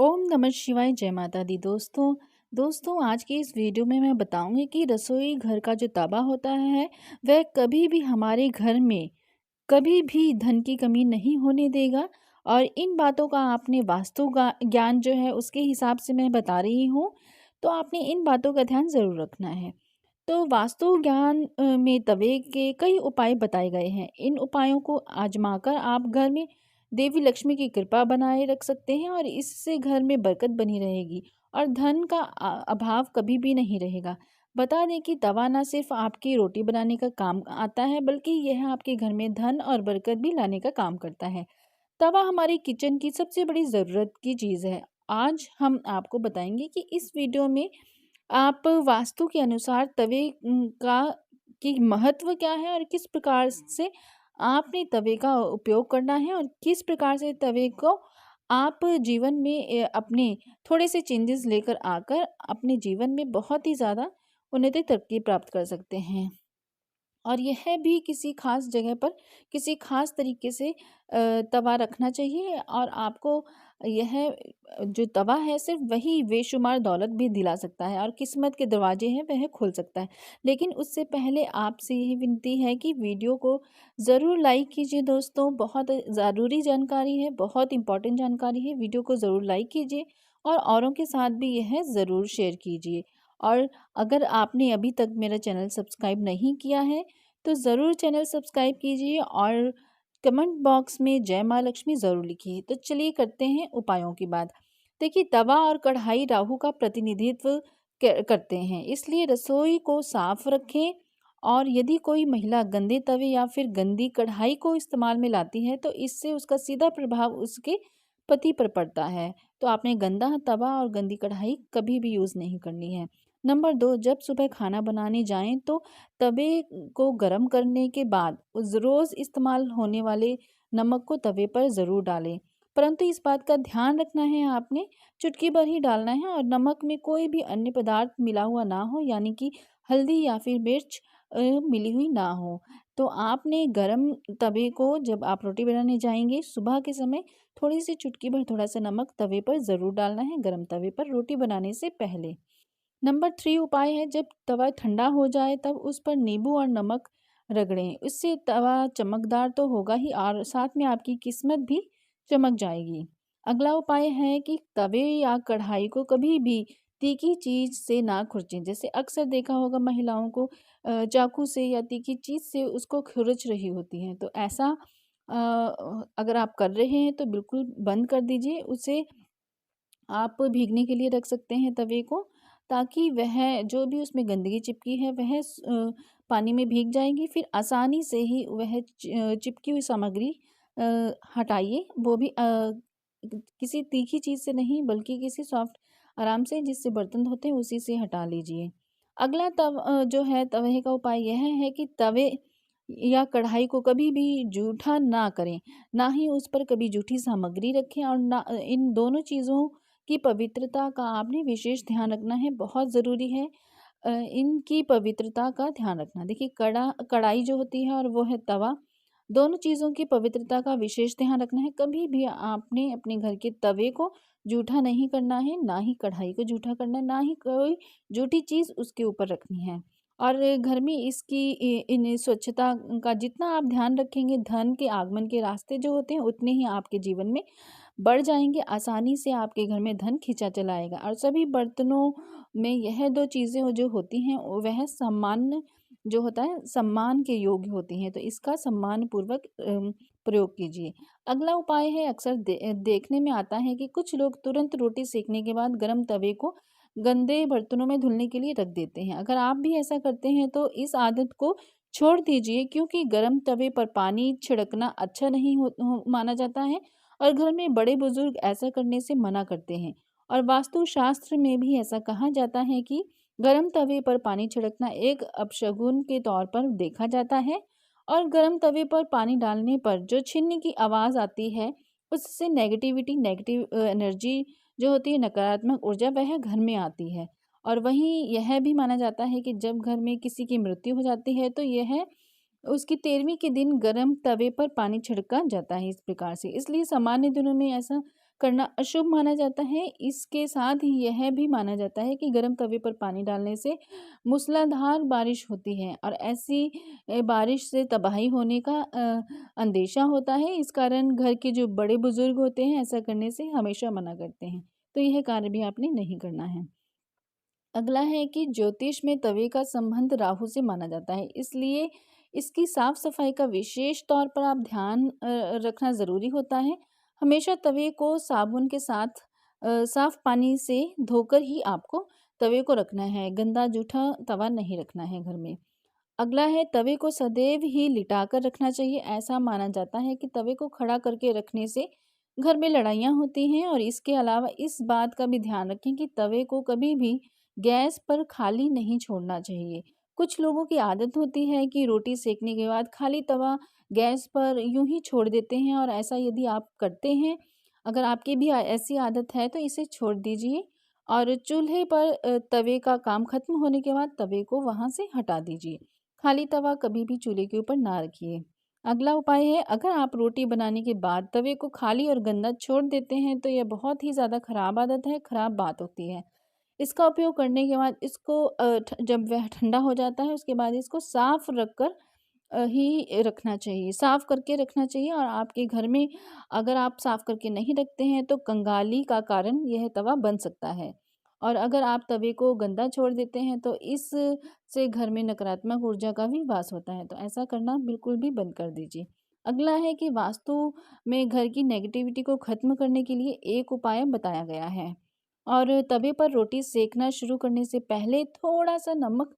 ओम नमः शिवाय। जय माता दी। दोस्तों आज की इस वीडियो में मैं बताऊंगी कि रसोई घर का जो तवा होता है वह कभी भी हमारे घर में कभी भी धन की कमी नहीं होने देगा। और इन बातों का आपने ज्ञान जो है उसके हिसाब से मैं बता रही हूँ, तो आपने इन बातों का ध्यान ज़रूर रखना है। तो वास्तु ज्ञान में तवे के कई उपाय बताए गए हैं। इन उपायों को आजमाकर आप घर में देवी लक्ष्मी की कृपा बनाए रख सकते हैं और इससे घर में बरकत बनी रहेगी और धन का अभाव कभी भी नहीं रहेगा। बता दें कि तवा ना सिर्फ आपकी रोटी बनाने का काम आता है, बल्कि यह आपके घर में धन और बरकत भी लाने का काम करता है। तवा हमारी किचन की सबसे बड़ी ज़रूरत की चीज़ है। आज हम आपको बताएंगे कि इस वीडियो में आप वास्तु के अनुसार तवे का की महत्व क्या है और किस प्रकार से आपने तवे का उपयोग करना है और किस प्रकार से तवे को आप जीवन में अपने थोड़े से चेंजेस लेकर आकर अपने जीवन में बहुत ही ज़्यादा उन्नति तरक्की प्राप्त कर सकते हैं। और यह भी किसी खास जगह पर किसी खास तरीके से तवा रखना चाहिए और आपको यह जो तवा है सिर्फ वही बेशुमार दौलत भी दिला सकता है और किस्मत के दरवाजे हैं वह खोल सकता है। लेकिन उससे पहले आपसे यही विनती है कि वीडियो को ज़रूर लाइक कीजिए। दोस्तों बहुत ज़रूरी जानकारी है, बहुत इम्पोर्टेंट जानकारी है। वीडियो को ज़रूर लाइक कीजिए और औरों के साथ भी यह ज़रूर शेयर कीजिए। और अगर आपने अभी तक मेरा चैनल सब्सक्राइब नहीं किया है तो ज़रूर चैनल सब्सक्राइब कीजिए और कमेंट बॉक्स में जय माँ लक्ष्मी ज़रूर लिखिए। तो चलिए करते हैं उपायों की बात। देखिए, तवा और कढ़ाई राहु का प्रतिनिधित्व करते हैं, इसलिए रसोई को साफ रखें। और यदि कोई महिला गंदे तवे या फिर गंदी कढ़ाई को इस्तेमाल में लाती है तो इससे उसका सीधा प्रभाव उसके पति पर पड़ता है। तो आपने गंदा तवा और गंदी कढ़ाई कभी भी यूज़ नहीं करनी है। नंबर 2, जब सुबह खाना बनाने जाएं तो तवे को गर्म करने के बाद उस रोज़ इस्तेमाल होने वाले नमक को तवे पर ज़रूर डालें। परंतु इस बात का ध्यान रखना है, आपने चुटकी भर ही डालना है और नमक में कोई भी अन्य पदार्थ मिला हुआ ना हो, यानी कि हल्दी या फिर मिर्च मिली हुई ना हो। तो आपने गरम तवे को जब आप रोटी बनाने जाएंगे सुबह के समय थोड़ी सी चुटकी भर थोड़ा सा नमक तवे पर ज़रूर डालना है, गरम तवे पर रोटी बनाने से पहले। नंबर 3 उपाय है, जब तवा ठंडा हो जाए तब उस पर नींबू और नमक रगड़ें। इससे तवा चमकदार तो होगा ही और साथ में आपकी किस्मत भी चमक जाएगी। अगला उपाय है कि तवे या कढ़ाई को कभी भी तीखी चीज़ से ना खुरचें। जैसे अक्सर देखा होगा महिलाओं को चाकू से या तीखी चीज़ से उसको खुरच रही होती हैं। तो ऐसा अगर आप कर रहे हैं तो बिल्कुल बंद कर दीजिए। उसे आप भीगने के लिए रख सकते हैं तवे को, ताकि वह जो भी उसमें गंदगी चिपकी है वह पानी में भीग जाएगी। फिर आसानी से ही वह चिपकी हुई सामग्री हटाइए। वो भी किसी तीखी चीज़ से नहीं बल्कि किसी सॉफ्ट आराम से जिससे बर्तन धोते हैं उसी से हटा लीजिए। अगला जो है तवे का उपाय यह है कि तवे या कढ़ाई को कभी भी जूठा ना करें, ना ही उस पर कभी जूठी सामग्री रखें और ना इन दोनों चीज़ों की पवित्रता का आपने विशेष ध्यान रखना है, बहुत ज़रूरी है इनकी पवित्रता का ध्यान रखना। देखिए, कढ़ाई जो होती है और वो है तवा, दोनों चीज़ों की पवित्रता का विशेष ध्यान रखना है। कभी भी आपने अपने घर के तवे को जूठा नहीं करना है, ना ही कढ़ाई को जूठा करना है, ना ही कोई जूठी चीज़ उसके ऊपर रखनी है। और घर में इसकी इन स्वच्छता का जितना आप ध्यान रखेंगे, धन के आगमन के रास्ते जो होते हैं उतने ही आपके जीवन में बढ़ जाएँगे। आसानी से आपके घर में धन खींचा चला आएगा और सभी बर्तनों में यह 2 चीज़ें जो होती हैं वह सम्मान जो होता है सम्मान के योग्य होती हैं। तो इसका सम्मानपूर्वक प्रयोग कीजिए। अगला उपाय है, अक्सर देखने में आता है कि कुछ लोग तुरंत रोटी सेकने के बाद गरम तवे को गंदे बर्तनों में धुलने के लिए रख देते हैं। अगर आप भी ऐसा करते हैं तो इस आदत को छोड़ दीजिए, क्योंकि गरम तवे पर पानी छिड़कना अच्छा नहीं माना जाता है और घर में बड़े बुजुर्ग ऐसा करने से मना करते हैं। और वास्तु शास्त्र में भी ऐसा कहा जाता है कि गरम तवे पर पानी छिड़कना एक अपशगुन के तौर पर देखा जाता है और गरम तवे पर पानी डालने पर जो छीनने की आवाज़ आती है उससे नेगेटिव एनर्जी जो होती है, नकारात्मक ऊर्जा, वह घर में आती है। और वहीं यह भी माना जाता है कि जब घर में किसी की मृत्यु हो जाती है तो यह उसकी 13वीं के दिन गरम तवे पर पानी छिड़का जाता है इस प्रकार से। इसलिए सामान्य दिनों में ऐसा करना अशुभ माना जाता है। इसके साथ ही यह भी माना जाता है कि गर्म तवे पर पानी डालने से मूसलाधार बारिश होती है और ऐसी बारिश से तबाही होने का अंदेशा होता है। इस कारण घर के जो बड़े बुजुर्ग होते हैं ऐसा करने से हमेशा मना करते हैं। तो यह कार्य भी आपने नहीं करना है। अगला है कि ज्योतिष में तवे का संबंध राहु से माना जाता है, इसलिए इसकी साफ सफाई का विशेष तौर पर आप ध्यान रखना ज़रूरी होता है। हमेशा तवे को साबुन के साथ साफ पानी से धोकर ही आपको तवे को रखना है। गंदा जूठा तवा नहीं रखना है घर में। अगला है तवे को सदैव ही लिटाकर रखना चाहिए। ऐसा माना जाता है कि तवे को खड़ा करके रखने से घर में लड़ाइयाँ होती हैं और इसके अलावा इस बात का भी ध्यान रखें कि तवे को कभी भी गैस पर खाली नहीं छोड़ना चाहिए। कुछ लोगों की आदत होती है कि रोटी सेकने के बाद खाली तवा गैस पर यूं ही छोड़ देते हैं और ऐसा यदि आप करते हैं, अगर आपकी भी ऐसी आदत है तो इसे छोड़ दीजिए और चूल्हे पर तवे का काम खत्म होने के बाद तवे को वहां से हटा दीजिए। खाली तवा कभी भी चूल्हे के ऊपर ना रखिए। अगला उपाय है, अगर आप रोटी बनाने के बाद तवे को खाली और गंदा छोड़ देते हैं तो यह बहुत ही ज़्यादा खराब आदत है, खराब बात होती है। इसका उपयोग करने के बाद इसको जब वह ठंडा हो जाता है उसके बाद इसको साफ रख कर ही रखना चाहिए, साफ करके रखना चाहिए और आपके घर में अगर आप साफ करके नहीं रखते हैं तो कंगाली का कारण यह तवा बन सकता है। और अगर आप तवे को गंदा छोड़ देते हैं तो इस से घर में नकारात्मक ऊर्जा का भी वास होता है, तो ऐसा करना बिल्कुल भी बंद कर दीजिए। अगला है कि वास्तु में घर की नेगेटिविटी को खत्म करने के लिए एक उपाय बताया गया है और तवे पर रोटी सेकना शुरू करने से पहले थोड़ा सा नमक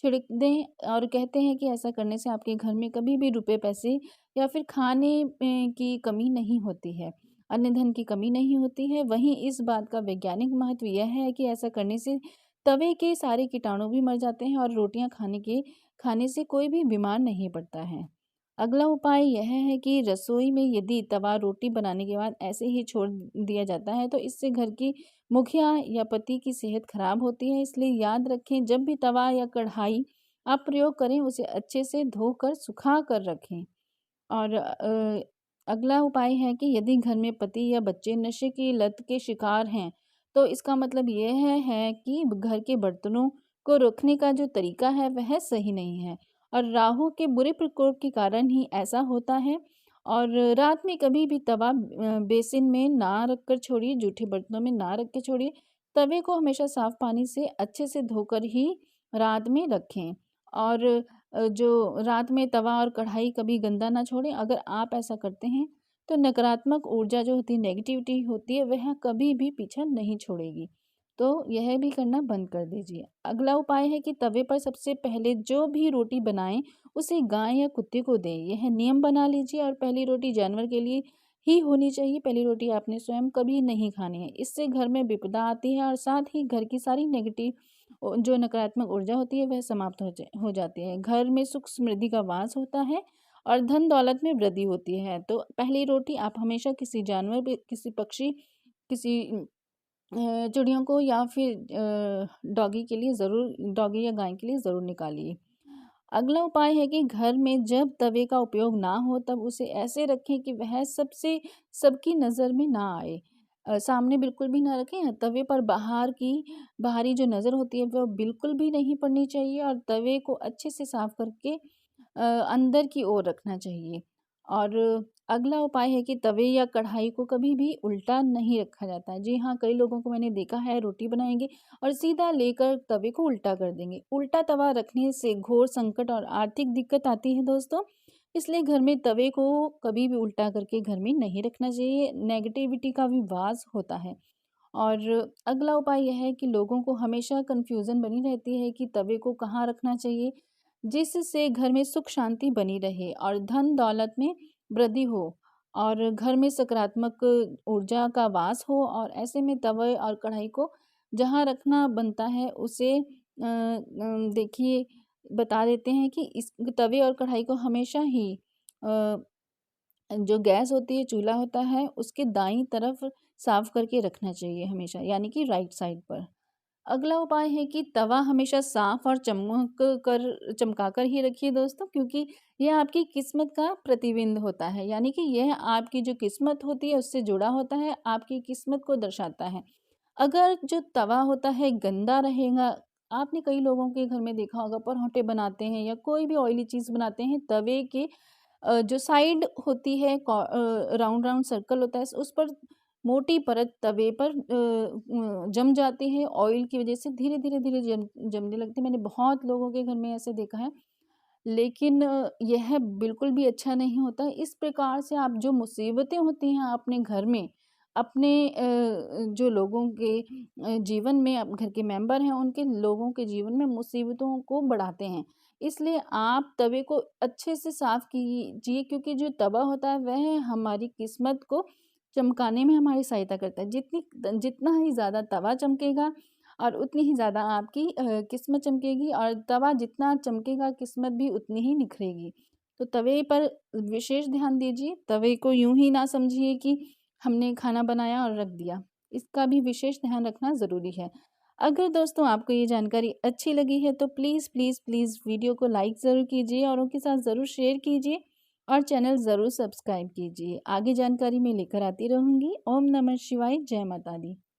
छिड़क दें और कहते हैं कि ऐसा करने से आपके घर में कभी भी रुपए पैसे या फिर खाने की कमी नहीं होती है, अन्य धन की कमी नहीं होती है। वहीं इस बात का वैज्ञानिक महत्व यह है कि ऐसा करने से तवे के सारे कीटाणु भी मर जाते हैं और रोटियां खाने से कोई भी बीमार नहीं पड़ता है। अगला उपाय यह है कि रसोई में यदि तवा रोटी बनाने के बाद ऐसे ही छोड़ दिया जाता है तो इससे घर की मुखिया या पति की सेहत खराब होती है। इसलिए याद रखें, जब भी तवा या कढ़ाई आप प्रयोग करें उसे अच्छे से धोकर सुखा कर रखें। और अगला उपाय है कि यदि घर में पति या बच्चे नशे की लत के शिकार हैं तो इसका मतलब यह है कि घर के बर्तनों को रखने का जो तरीका है वह सही नहीं है और राहु के बुरे प्रकोप के कारण ही ऐसा होता है। और रात में कभी भी तवा बेसिन में ना रख कर छोड़िए, जूठे बर्तनों में ना रख के छोड़िए। तवे को हमेशा साफ पानी से अच्छे से धोकर ही रात में रखें और जो रात में तवा और कढ़ाई कभी गंदा ना छोड़ें। अगर आप ऐसा करते हैं तो नकारात्मक ऊर्जा जो होती है, नेगेटिविटी होती है, वह कभी भी पीछा नहीं छोड़ेगी। तो यह भी करना बंद कर दीजिए। अगला उपाय है कि तवे पर सबसे पहले जो भी रोटी बनाएं उसे गाय या कुत्ते को दें। यह नियम बना लीजिए और पहली रोटी जानवर के लिए ही होनी चाहिए। पहली रोटी आपने स्वयं कभी नहीं खानी है। इससे घर में विपदा आती है और साथ ही घर की सारी नेगेटिव जो नकारात्मक ऊर्जा होती है वह समाप्त हो जाती है। घर में सुख समृद्धि का वास होता है और धन दौलत में वृद्धि होती है। तो पहली रोटी आप हमेशा किसी जानवर किसी पक्षी, किसी चिड़ियों को या फिर डॉगी के लिए ज़रूर, डॉगी या गाय के लिए ज़रूर निकालिए। अगला उपाय है कि घर में जब तवे का उपयोग ना हो तब उसे ऐसे रखें कि वह सबकी नज़र में ना आए। सामने बिल्कुल भी ना रखें। तवे पर बाहरी जो नज़र होती है वह बिल्कुल भी नहीं पड़नी चाहिए और तवे को अच्छे से साफ करके अंदर की ओर रखना चाहिए। और अगला उपाय है कि तवे या कढ़ाई को कभी भी उल्टा नहीं रखा जाता है। जी हाँ, कई लोगों को मैंने देखा है रोटी बनाएंगे और सीधा लेकर तवे को उल्टा कर देंगे। उल्टा तवा रखने से घोर संकट और आर्थिक दिक्कत आती है दोस्तों। इसलिए घर में तवे को कभी भी उल्टा करके घर में नहीं रखना चाहिए, नेगेटिविटी का भी वास होता है। और अगला उपाय यह है कि लोगों को हमेशा कन्फ्यूज़न बनी रहती है कि तवे को कहाँ रखना चाहिए, जिससे घर में सुख शांति बनी रहे और धन दौलत में वृद्धि हो और घर में सकारात्मक ऊर्जा का वास हो। और ऐसे में तवे और कढ़ाई को जहाँ रखना बनता है उसे देखिए, बता देते हैं कि इस तवे और कढ़ाई को हमेशा ही अ, जो गैस होती है, चूल्हा होता है, उसके दाईं तरफ साफ करके रखना चाहिए हमेशा, यानी कि राइट साइड पर। अगला उपाय है कि तवा हमेशा साफ और चमकाकर ही रखिए दोस्तों, क्योंकि यह आपकी किस्मत का प्रतिबिंब होता है, यानी कि यह आपकी जो किस्मत होती है उससे जुड़ा होता है, आपकी किस्मत को दर्शाता है। अगर जो तवा होता है गंदा रहेगा, आपने कई लोगों के घर में देखा होगा पराठे बनाते हैं या कोई भी ऑयली चीज़ बनाते हैं, तवे के जो साइड होती है राउंड राउंड सर्कल होता है, उस पर मोटी परत तवे पर जम जाती है, ऑयल की वजह से धीरे धीरे धीरे जमने लगती है। मैंने बहुत लोगों के घर में ऐसे देखा है, लेकिन यह बिल्कुल भी अच्छा नहीं होता है। इस प्रकार से आप जो मुसीबतें होती हैं अपने घर में, अपने जो लोगों के जीवन में, अब घर के मेंबर हैं उनके लोगों के जीवन में मुसीबतों को बढ़ाते हैं। इसलिए आप तवे को अच्छे से साफ कीजिए, क्योंकि जो तवा होता है वह हमारी किस्मत को चमकाने में हमारी सहायता करता है। जितना ही ज़्यादा तवा चमकेगा और उतनी ही ज़्यादा आपकी किस्मत चमकेगी, और तवा जितना चमकेगा किस्मत भी उतनी ही निखरेगी। तो तवे पर विशेष ध्यान दीजिए, तवे को यूं ही ना समझिए कि हमने खाना बनाया और रख दिया, इसका भी विशेष ध्यान रखना ज़रूरी है। अगर दोस्तों आपको ये जानकारी अच्छी लगी है तो प्लीज़ प्लीज़ प्लीज़ वीडियो को लाइक ज़रूर कीजिए, औरों के साथ ज़रूर शेयर कीजिए और चैनल ज़रूर सब्सक्राइब कीजिए। आगे जानकारी मैं लेकर आती रहूँगी। ओम नमः शिवाय, जय माता दी।